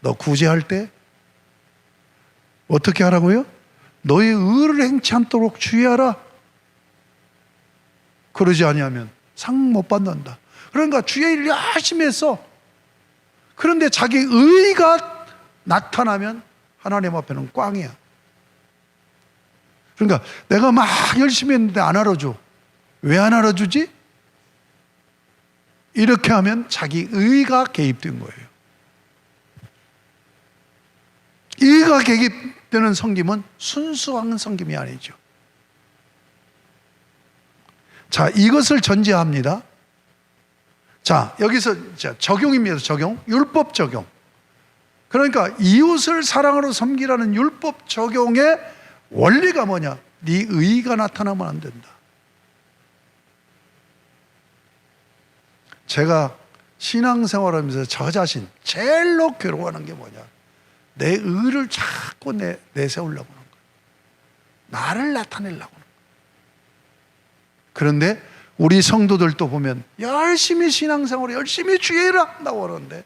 너 구제할 때 어떻게 하라고요? 너의 의를 행치 않도록 주의하라. 그러지 아니하면 상 못 받는다. 그러니까 주의 일을 열심히 했어. 그런데 자기 의가 나타나면 하나님 앞에는 꽝이야. 그러니까 내가 막 열심히 했는데 안 알아줘. 왜 안 알아주지? 이렇게 하면 자기 의가 개입된 거예요. 의가 개입되는 섬김은 순수한 섬김이 아니죠. 자, 이것을 전제합니다. 자, 여기서 적용입니다. 적용. 율법 적용. 그러니까 이웃을 사랑으로 섬기라는 율법 적용의 원리가 뭐냐? 네 의가 나타나면 안 된다. 제가 신앙생활하면서 저 자신 제일로 괴로워하는 게 뭐냐? 내 의를 자꾸 내세우려고 하는 거예요. 나를 나타내려고 하는 거예요. 그런데 우리 성도들도 보면 열심히 신앙생활을 열심히 주의를 한다고 하는데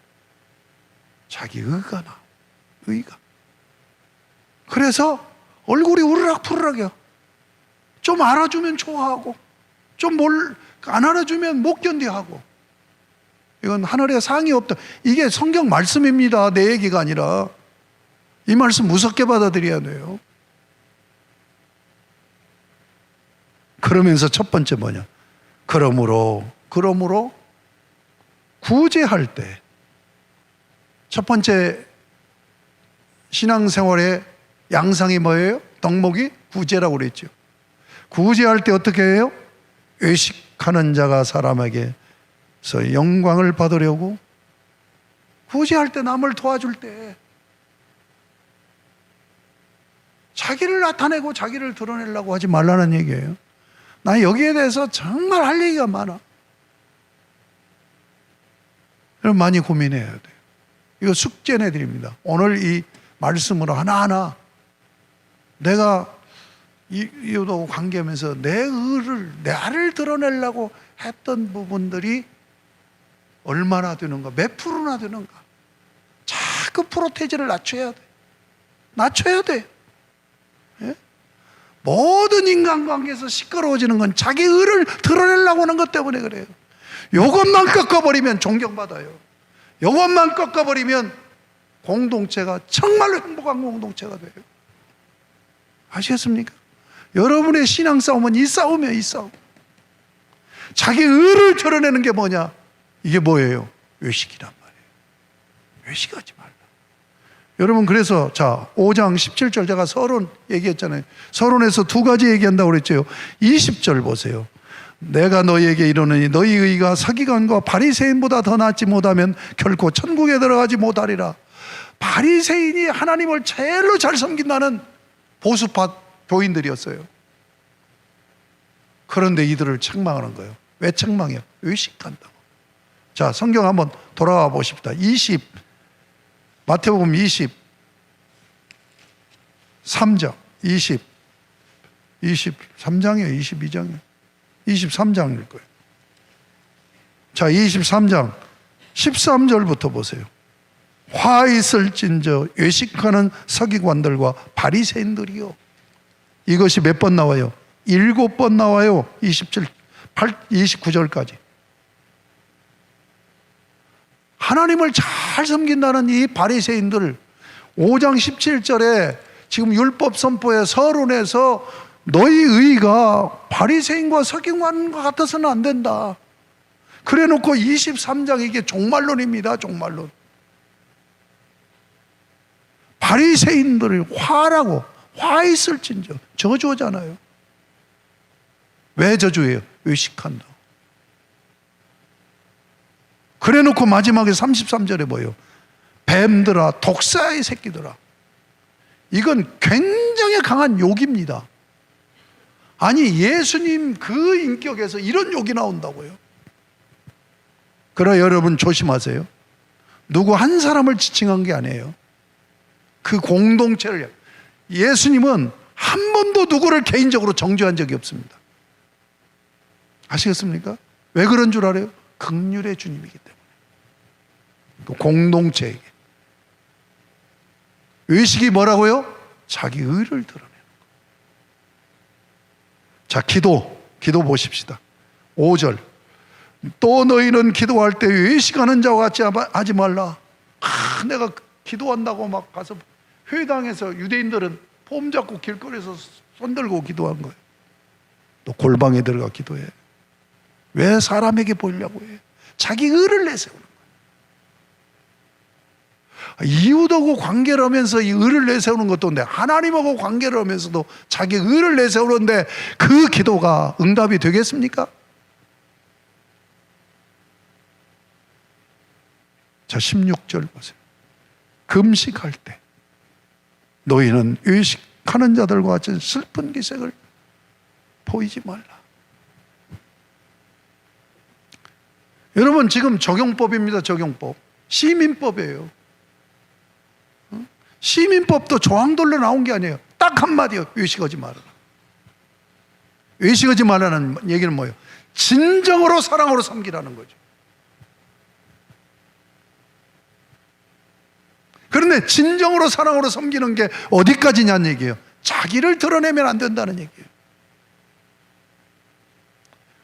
자기 의가 나와. 의가. 그래서 얼굴이 우르락푸르락이야. 좀 알아주면 좋아하고 좀 안 알아주면 못 견디하고. 이건 하늘에 상이 없다. 이게 성경 말씀입니다. 내 얘기가 아니라. 이 말씀 무섭게 받아들여야 돼요. 그러면서 첫 번째 뭐냐? 그러므로 구제할 때 첫 번째 신앙생활의 양상이 뭐예요? 덕목이 구제라고 그랬죠. 구제할 때 어떻게 해요? 외식하는 자가 사람에게서 영광을 받으려고 구제할 때 남을 도와줄 때 자기를 나타내고 자기를 드러내려고 하지 말라는 얘기예요. 나 여기에 대해서 정말 할 얘기가 많아. 그럼 많이 고민해야 돼요. 이거 숙제 내드립니다. 오늘 이 말씀으로 하나하나 내가 이웃하고 관계하면서 내 의를, 나를 드러내려고 했던 부분들이 얼마나 되는가, 몇 프로나 되는가. 자꾸 프로테이지를 낮춰야 돼. 낮춰야 돼. 예? 모든 인간관계에서 시끄러워지는 건 자기 의를 드러내려고 하는 것 때문에 그래요. 요것만 꺾어버리면 존경받아요. 요것만 꺾어버리면 공동체가 정말로 행복한 공동체가 돼요. 아시겠습니까? 여러분의 신앙 싸움은 이 싸움이에요. 이 싸움. 자기 의를 드러내는 게 뭐냐? 이게 뭐예요? 외식이란 말이에요. 외식하지 말라. 여러분, 그래서 5장 17절 제가 서론 얘기했잖아요. 서론에서 두 가지 얘기한다고 그랬죠. 20절 보세요. 내가 너희에게 이르노니 너희 의가 서기관과 바리새인보다 더 낫지 못하면 결코 천국에 들어가지 못하리라. 바리새인이 하나님을 제일로 잘 섬긴다는 보수파 교인들이었어요. 그런데 이들을 책망하는 거예요. 왜 책망해요? 외식한다고. 자, 성경 한번 돌아와 보십시다. 마태복음 23장 23장이에요. 22장이에요. 23장일 거예요. 자, 23장 13절부터 보세요. 화 있을진저 외식하는 서기관들과 바리새인들이요. 이것이 몇 번 나와요? 7번 나와요. 29절까지. 하나님을 잘 섬긴다는 이 바리새인들, 5장 17절에 지금 율법 선포의 서론에서 너희 의가 바리새인과 서기관과 같아서는 안 된다. 그래 놓고 23장 이게 종말론입니다. 종말론. 바리새인들을 화라고, 화 있을진저, 저주잖아요. 왜 저주해요? 외식한다. 그래 놓고 마지막에 33절에 뭐예요? 뱀들아, 독사의 새끼들아. 이건 굉장히 강한 욕입니다. 아니, 예수님 그 인격에서 이런 욕이 나온다고요? 그러나 여러분 조심하세요. 누구 한 사람을 지칭한 게 아니에요. 그 공동체를. 예수님은 한 번도 누구를 개인적으로 정죄한 적이 없습니다. 아시겠습니까? 왜 그런 줄 알아요? 긍휼의 주님이기 때문에. 그 공동체에게. 의식이 뭐라고요? 자기 의를 드러내는 거. 자, 기도 보십시다. 5절. 또 너희는 기도할 때 외식하는 자와 같이 하지 말라. 내가 기도한다고 막 가서 회당에서 유대인들은 폼 잡고 길거리에서 손 들고 기도한 거예요. 또 골방에 들어가 기도해. 왜 사람에게 보이려고 해? 자기 의를 내세우는 거예요. 이웃하고 관계를 하면서 이 의를 내세우는 것도 근데 하나님하고 관계를 하면서도 자기 의를 내세우는데 그 기도가 응답이 되겠습니까? 자, 16절 보세요. 금식할 때 너희는 외식하는 자들과 같이 슬픈 기색을 보이지 말라. 여러분, 지금 적용법입니다. 적용법. 시민법이에요. 시민법도 조항들로 나온 게 아니에요. 딱 한마디요. 외식하지 말아라. 외식하지 말라는 얘기는 뭐예요? 진정으로 사랑으로 섬기라는 거죠. 그런데 진정으로 사랑으로 섬기는 게 어디까지냐는 얘기예요. 자기를 드러내면 안 된다는 얘기예요.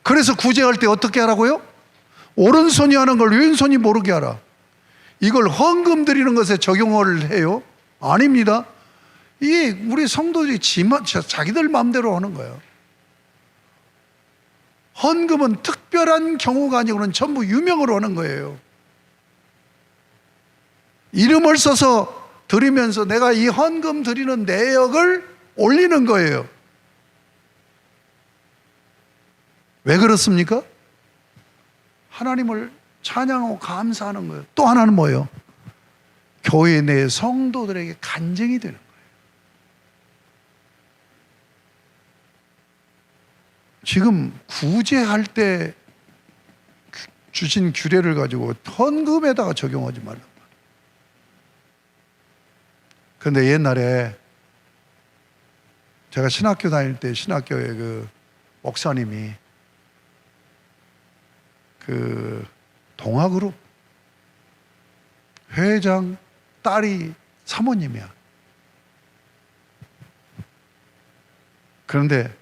그래서 구제할 때 어떻게 하라고요? 오른손이 하는 걸 왼손이 모르게 하라. 이걸 헌금 드리는 것에 적용을 해요? 아닙니다. 이게 우리 성도들이 자기들 마음대로 하는 거예요. 헌금은 특별한 경우가 아니고는 전부 유명으로 하는 거예요. 이름을 써서 드리면서 내가 이 헌금 드리는 내역을 올리는 거예요. 왜 그렇습니까? 하나님을 찬양하고 감사하는 거예요. 또 하나는 뭐예요? 교회 내 성도들에게 간증이 되는 거예요. 지금 구제할 때 주신 규례를 가지고 헌금에다가 적용하지 말란 말이에요. 그런데 옛날에 제가 신학교 다닐 때 신학교에 그 목사님이 그 동아그룹 회장 딸이 사모님이야. 그런데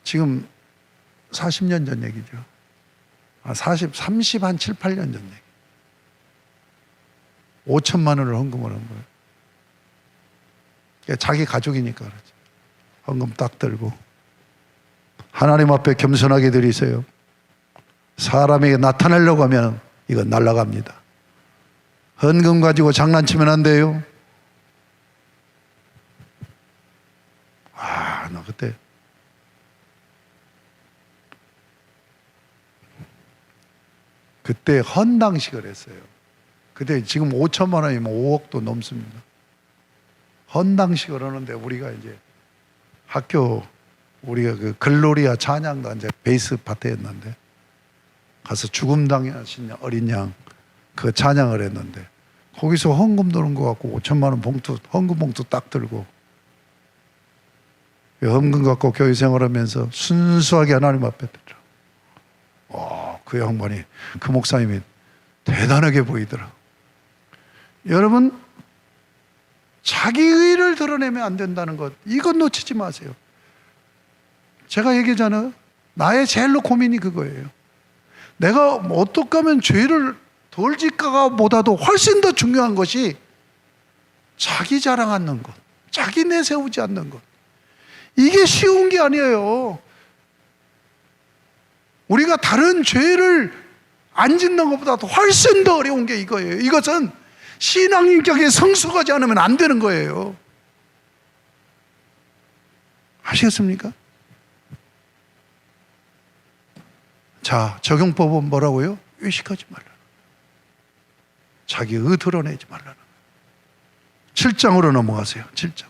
지금 40년 전 얘기죠. 30 한 7, 8년 전 얘기. 5천만 원을 헌금을 한 거예요. 자기 가족이니까 그렇지. 헌금 딱 들고 하나님 앞에 겸손하게 드리세요. 사람에게 나타내려고 하면 이건 날아갑니다. 헌금 가지고 장난치면 안 돼요. 나 그때 헌당식을 했어요. 그때 지금 5천만 원이면 5억도 넘습니다. 헌당식을 하는데 우리가 이제 학교 우리가 그 글로리아 찬양단제 베이스 파트였는데 가서 죽음 당하신 어린 양 그 찬양을 했는데 거기서 헌금 드는 거 갖고 5천만 원 봉투 헌금 봉투 딱 들고 헌금 갖고 교회 생활하면서 순수하게 하나님 앞에 드려. 그 양반이 그 목사님이 대단하게 보이더라. 여러분, 자기 의를 드러내면 안 된다는 것, 이건 놓치지 마세요. 제가 얘기하잖아요. 나의 제일로 고민이 그거예요. 내가 어떻게 하면 죄를 덜 짓까가 보다도 훨씬 더 중요한 것이 자기 자랑 않는 것, 자기 내세우지 않는 것. 이게 쉬운 게 아니에요. 우리가 다른 죄를 안 짓는 것보다도 훨씬 더 어려운 게 이거예요. 이것은 신앙인격에 성숙하지 않으면 안 되는 거예요. 아시겠습니까? 자, 적용법은 뭐라고요? 의식하지 말라. 자기 의 드러내지 말라는 거예요. 7장으로 넘어가세요. 7장.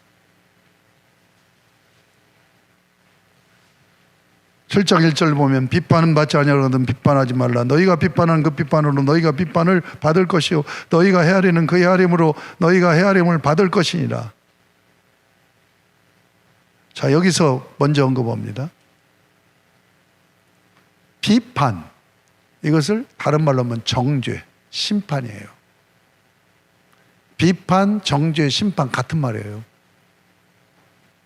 7장 1절 보면 비판은 받지 아니하거든 비판하지 말라. 너희가 비판하는 그 비판으로 너희가 비판을 받을 것이요 너희가 헤아리는 그 헤아림으로 너희가 헤아림을 받을 것이니라. 자, 여기서 먼저 언급합니다. 비판, 이것을 다른 말로 하면 정죄, 심판이에요. 비판, 정죄, 심판 같은 말이에요.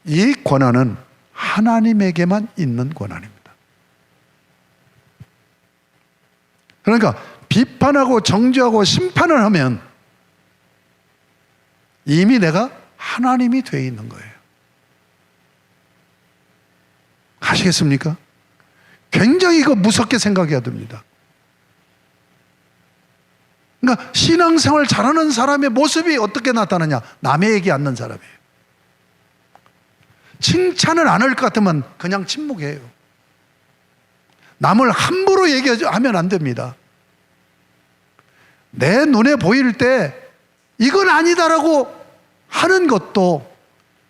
이 권한은 하나님에게만 있는 권한입니다. 그러니까 비판하고 정죄하고 심판을 하면 이미 내가 하나님이 되어 있는 거예요. 아시겠습니까? 굉장히 이거 무섭게 생각해야 됩니다. 그러니까 신앙생활 잘하는 사람의 모습이 어떻게 나타나냐? 남의 얘기 않는 사람이에요. 칭찬을 안 할 것 같으면 그냥 침묵해요. 남을 함부로 얘기하면 안 됩니다. 내 눈에 보일 때 이건 아니다라고 하는 것도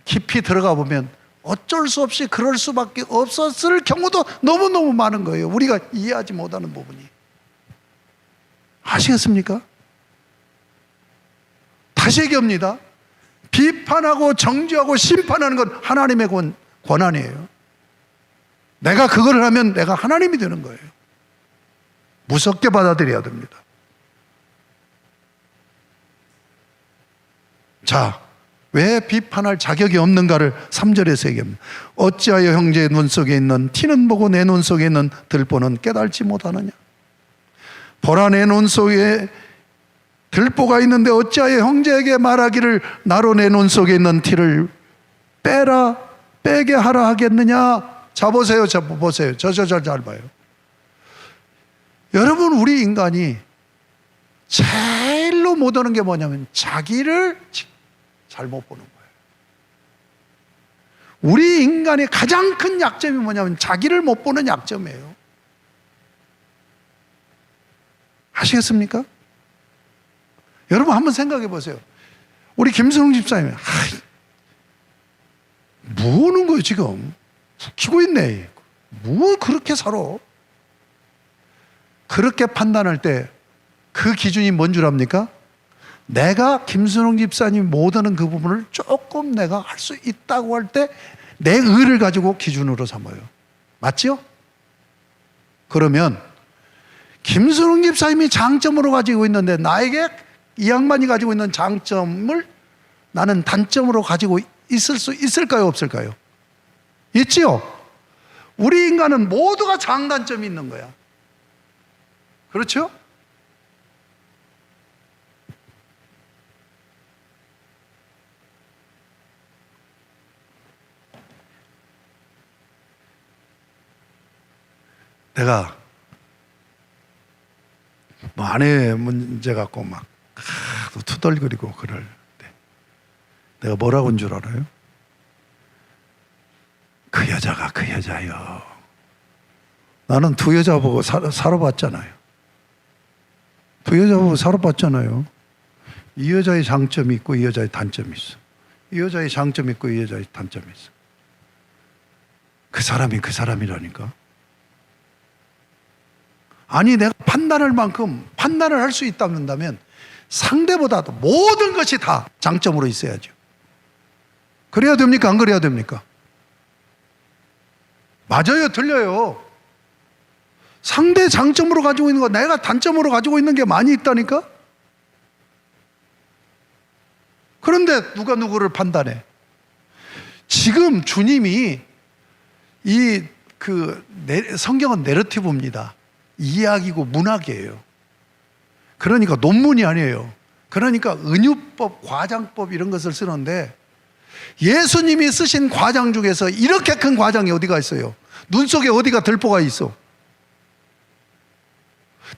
깊이 들어가 보면 어쩔 수 없이 그럴 수밖에 없었을 경우도 너무너무 많은 거예요. 우리가 이해하지 못하는 부분이. 아시겠습니까? 다시 얘기합니다. 비판하고 정죄하고 심판하는 건 하나님의 권한이에요. 내가 그걸 하면 내가 하나님이 되는 거예요. 무섭게 받아들여야 됩니다. 자, 왜 비판할 자격이 없는가를 3절에서 얘기합니다. 어찌하여 형제의 눈 속에 있는 티는 보고 내 눈 속에 있는 들보는 깨달지 못하느냐? 보라, 내 눈 속에 들보가 있는데 어찌하여 형제에게 말하기를 나로 내 눈 속에 있는 티를 빼게 하라 하겠느냐? 자 보세요. 저 잘 봐요. 여러분, 우리 인간이 제일로 못하는 게 뭐냐면 자기를 잘못 보는 거예요. 우리 인간의 가장 큰 약점이 뭐냐면 자기를 못 보는 약점이에요. 아시겠습니까? 여러분 한번 생각해 보세요. 우리 김선웅 집사님, 뭐 하는 거예요 지금? 웃기고 있네. 뭐 그렇게 살아? 그렇게 판단할 때 그 기준이 뭔 줄 압니까? 내가 김순홍 집사님 못하는 그 부분을 조금 내가 할 수 있다고 할 때 내 의를 가지고 기준으로 삼아요. 맞죠? 그러면 김순홍 집사님이 장점으로 가지고 있는데 나에게 이 양반이 가지고 있는 장점을 나는 단점으로 가지고 있을 수 있을까요? 없을까요? 있지요? 우리 인간은 모두가 장단점이 있는 거야. 그렇죠? 내가 뭐 아내 문제 갖고 막 투덜거리고 그럴 때 내가 뭐라고 한 줄 알아요? 그 여자가 그 여자요. 나는 두 여자 보고 살아봤잖아요. 두 여자 보고 살아봤잖아요. 이 여자의 장점이 있고 이 여자의 단점이 있어. 이 여자의 장점이 있고 이 여자의 단점이 있어. 그 사람이 그 사람이라니까. 아니 내가 판단할 만큼 판단을 할 수 있다면 상대보다도 모든 것이 다 장점으로 있어야죠. 그래야 됩니까? 안 그래야 됩니까? 맞아요, 틀려요. 상대 장점으로 가지고 있는 거 내가 단점으로 가지고 있는 게 많이 있다니까? 그런데 누가 누구를 판단해? 지금 주님이 성경은 내러티브입니다. 이야기고 문학이에요. 그러니까 논문이 아니에요. 그러니까 은유법, 과장법 이런 것을 쓰는데 예수님이 쓰신 과장 중에서 이렇게 큰 과장이 어디가 있어요? 눈 속에 어디가 들보가 있어?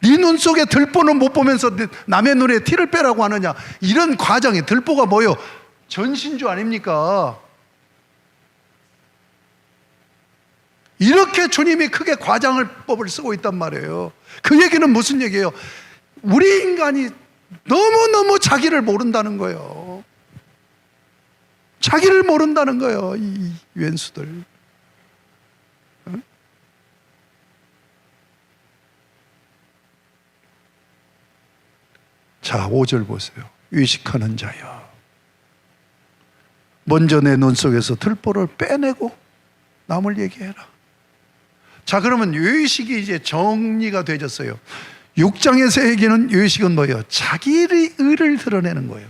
네 눈 속에 들보는 못 보면서 남의 눈에 티를 빼라고 하느냐? 이런 과장이 들보가 뭐예요? 전신주 아닙니까? 이렇게 주님이 크게 과장법을 쓰고 있단 말이에요. 그 얘기는 무슨 얘기예요? 우리 인간이 너무너무 자기를 모른다는 거예요. 자기를 모른다는 거예요, 이 왼수들. 자, 5절 보세요. 의식하는 자여, 먼저 내 눈 속에서 들보를 빼내고 남을 얘기해라. 자, 그러면 의식이 이제 정리가 되졌어요. 6장에서 얘기는 의식은 뭐예요? 자기의 의를 드러내는 거예요.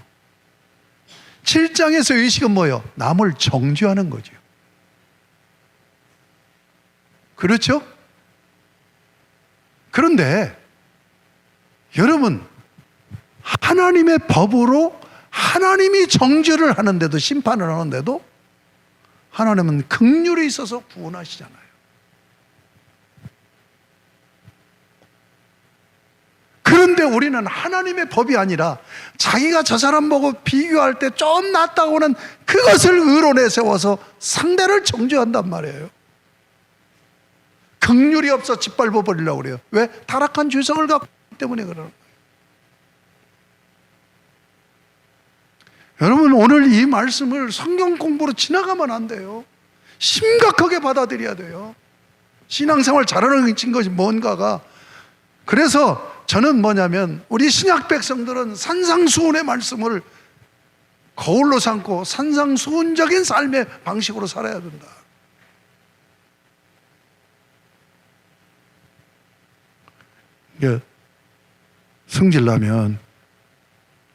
7장에서 의식은 뭐예요? 남을 정죄하는 거죠. 그렇죠? 그런데 여러분, 하나님의 법으로 하나님이 정죄를 하는데도, 심판을 하는데도 하나님은 긍휼이 있어서 구원하시잖아요. 그런데 우리는 하나님의 법이 아니라 자기가 저 사람 보고 비교할 때 좀 낫다고는 그것을 의로 내세워서 상대를 정죄한단 말이에요. 긍휼이 없어 짓밟아 버리려고 그래요. 왜? 타락한 죄성을 갖고 있기 때문에 그러는 거예요. 여러분, 오늘 이 말씀을 성경 공부로 지나가면 안 돼요. 심각하게 받아들여야 돼요. 신앙생활 잘하는 것이 뭔가가. 그래서 저는 뭐냐면, 우리 신약 백성들은 산상수훈의 말씀을 거울로 삼고 산상수훈적인 삶의 방식으로 살아야 된다. 성질나면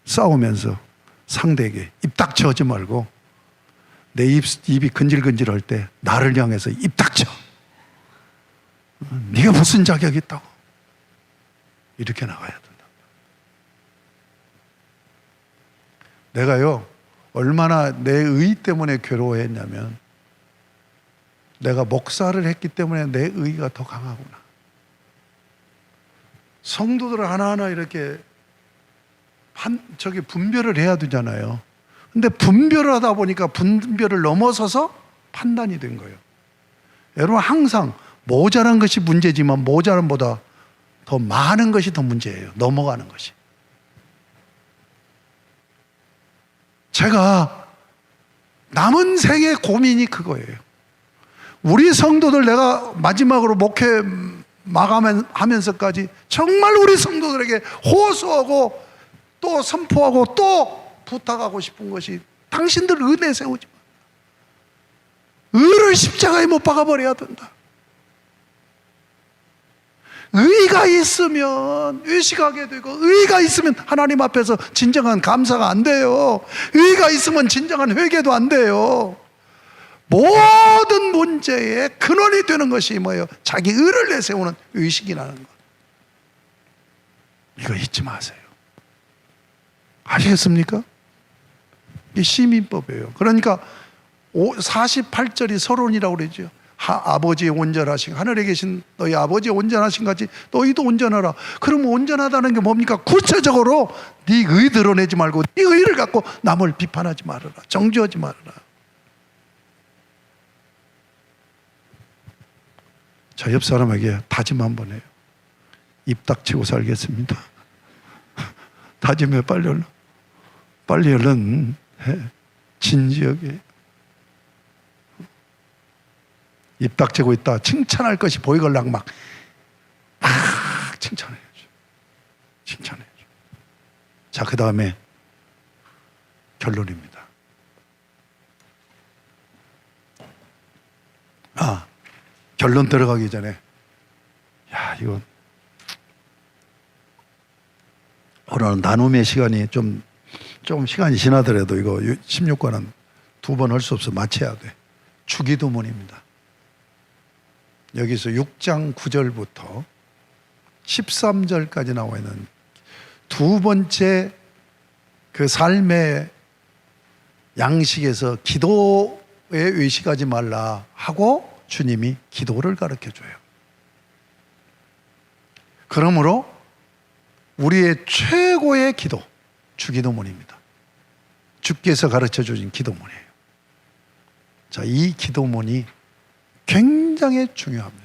싸우면서 상대에게 입 닥쳐 하지 말고, 내 입이 근질근질할 때 나를 향해서 입 닥쳐. 네가 무슨 자격이 있다고. 이렇게 나가야 된다. 내가요, 얼마나 내 의 때문에 괴로워했냐면, 내가 목사를 했기 때문에 내 의가 더 강하구나. 성도들 하나하나 이렇게 분별을 해야 되잖아요. 근데 분별을 하다 보니까 분별을 넘어서서 판단이 된 거예요. 여러분, 항상 모자란 것이 문제지만 모자란보다 더 많은 것이 더 문제예요. 넘어가는 것이. 제가 남은 생의 고민이 그거예요. 우리 성도들, 내가 마지막으로 목회 마감하면서까지 정말 우리 성도들에게 호소하고 또 선포하고 또 부탁하고 싶은 것이, 당신들 은혜 세우지 마. 의를 십자가에 못 박아버려야 된다. 의가 있으면 의식하게 되고, 의가 있으면 하나님 앞에서 진정한 감사가 안 돼요. 의가 있으면 진정한 회개도 안 돼요. 모든 문제의 근원이 되는 것이 뭐예요? 자기 의를 내세우는 의식이라는 것. 이거 잊지 마세요. 아시겠습니까? 이 시민법이에요. 그러니까 48절이 서론이라고 그러죠. 아버지의 온전하신, 하늘에 계신 너희 아버지의 온전하신 같이 너희도 온전하라. 그러면 온전하다는 게 뭡니까? 구체적으로 네 의 드러내지 말고 네 의를 갖고 남을 비판하지 말아라. 정죄하지 말아라. 자, 옆 사람에게 다짐 한번 해요. 입 닥치고 살겠습니다. 다짐해. 빨리 얼른 해. 진지하게. 입 닥치고 있다 칭찬할 것이 보이걸랑 막 칭찬해야죠. 자, 그 다음에 결론입니다. 결론 들어가기 전에, 이거 오늘 나눔의 시간이 좀 시간이 지나더라도 이거 16권은 두 번 할 수 없어. 마쳐야 돼. 주기도문입니다. 여기서 6장 9절부터 13절까지 나와 있는 두 번째 그 삶의 양식에서 기도에 의식하지 말라 하고 주님이 기도를 가르쳐 줘요. 그러므로 우리의 최고의 기도, 주기도문입니다. 주께서 가르쳐 주신 기도문이에요. 자, 이 기도문이 굉장히 중요합니다.